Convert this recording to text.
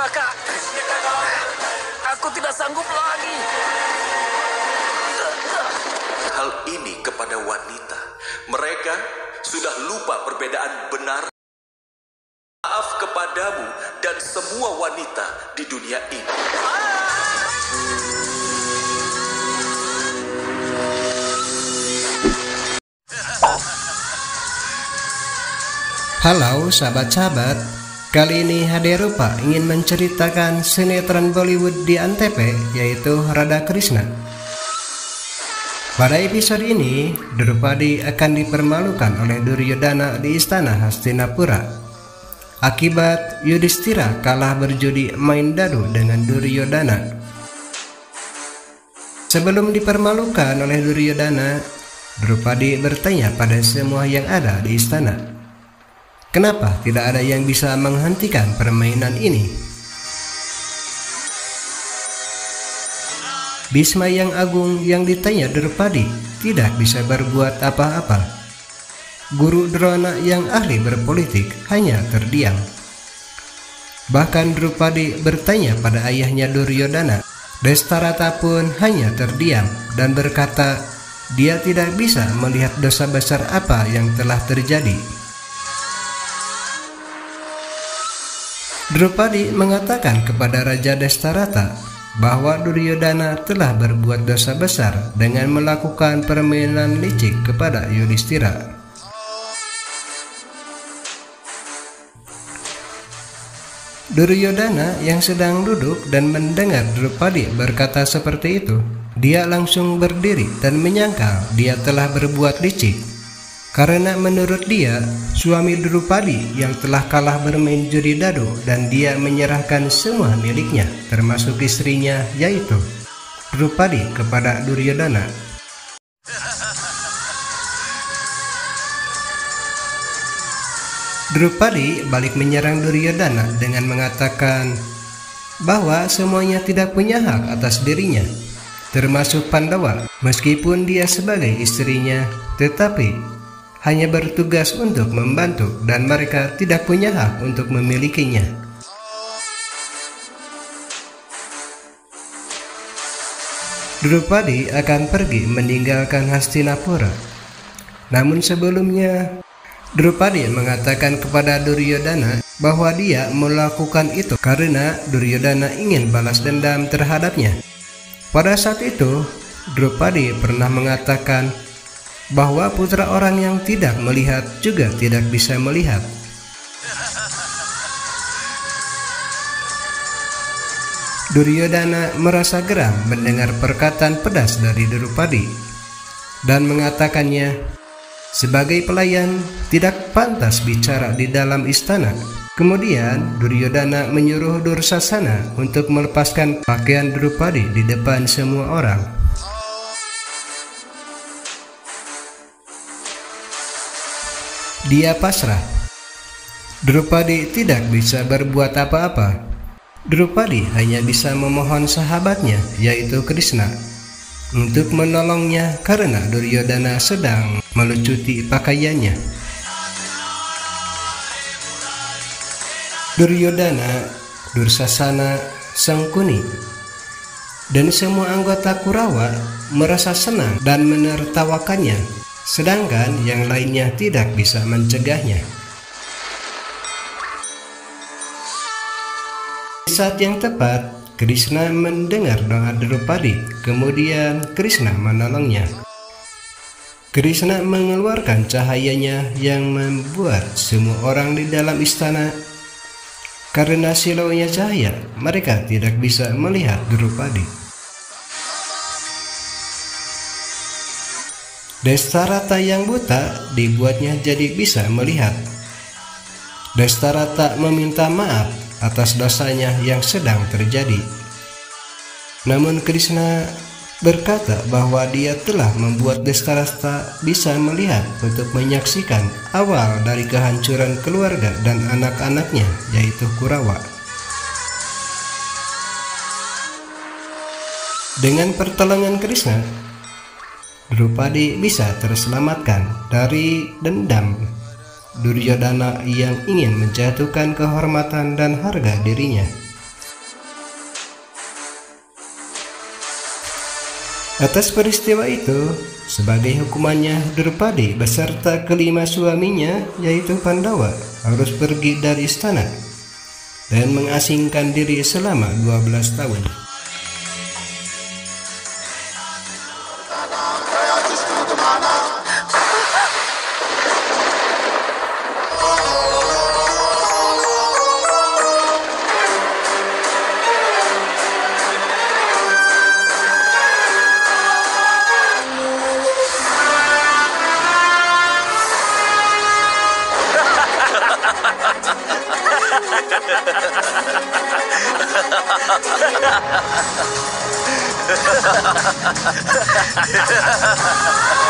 Raka, aku tidak sanggup lagi. Hal ini kepada wanita. Mereka sudah lupa perbedaan benar. Maaf kepadamu dan semua wanita di dunia ini. Halo sahabat-sahabat, kali ini HD Rupa ingin menceritakan sinetron Bollywood di Antv, yaitu Radha Krishna. Pada episode ini, Drupadi akan dipermalukan oleh Duryodhana di istana Hastinapura akibat Yudhishthira kalah berjudi main dadu dengan Duryodhana. Sebelum dipermalukan oleh Duryodhana, Drupadi bertanya pada semua yang ada di istana, kenapa tidak ada yang bisa menghentikan permainan ini? Bhisma yang agung yang ditanya Drupadi tidak bisa berbuat apa-apa. Guru Drona yang ahli berpolitik hanya terdiam. Bahkan Drupadi bertanya pada ayahnya Duryodhana. Destarata pun hanya terdiam dan berkata dia tidak bisa melihat dosa besar apa yang telah terjadi. Drupadi mengatakan kepada Raja Destarata bahwa Duryodhana telah berbuat dosa besar dengan melakukan permainan licik kepada Yudhishthira. Duryodhana yang sedang duduk dan mendengar Drupadi berkata seperti itu, dia langsung berdiri dan menyangkal dia telah berbuat licik. Karena menurut dia, suami Drupadi yang telah kalah bermain judi dadu dan dia menyerahkan semua miliknya, termasuk istrinya, yaitu Drupadi kepada Duryodhana. Drupadi balik menyerang Duryodhana dengan mengatakan bahwa semuanya tidak punya hak atas dirinya, termasuk Pandawa, meskipun dia sebagai istrinya, tetapi hanya bertugas untuk membantu dan mereka tidak punya hak untuk memilikinya. Drupadi akan pergi meninggalkan Hastinapura. Namun sebelumnya, Drupadi mengatakan kepada Duryodhana bahwa dia melakukan itu karena Duryodhana ingin balas dendam terhadapnya. Pada saat itu, Drupadi pernah mengatakan bahwa putra orang yang tidak melihat juga tidak bisa melihat. Duryodhana merasa geram mendengar perkataan pedas dari Drupadi dan mengatakannya sebagai pelayan tidak pantas bicara di dalam istana. Kemudian Duryodhana menyuruh Dursasana untuk melepaskan pakaian Drupadi di depan semua orang. Dia pasrah. Drupadi tidak bisa berbuat apa-apa. Drupadi hanya bisa memohon sahabatnya, yaitu Krishna, untuk menolongnya karena Duryodhana sedang melucuti pakaiannya. Duryodhana, Dursasana, Sangkuni, dan semua anggota Kurawa merasa senang dan menertawakannya, sedangkan yang lainnya tidak bisa mencegahnya. Di saat yang tepat, Krishna mendengar doa Drupadi, kemudian Krishna menolongnya. Krishna mengeluarkan cahayanya yang membuat semua orang di dalam istana. Karena silaunya cahaya, mereka tidak bisa melihat Drupadi. Destarata yang buta dibuatnya jadi bisa melihat. Destarata meminta maaf atas dosanya yang sedang terjadi. Namun Krishna berkata bahwa dia telah membuat Destarata bisa melihat untuk menyaksikan awal dari kehancuran keluarga dan anak-anaknya, yaitu Kurawa. Dengan pertolongan Krishna, Drupadi bisa terselamatkan dari dendam Duryodhana yang ingin menjatuhkan kehormatan dan harga dirinya. Atas peristiwa itu, sebagai hukumannya Drupadi beserta kelima suaminya yaitu Pandawa harus pergi dari istana dan mengasingkan diri selama 12 tahun. Ha ha ha ha!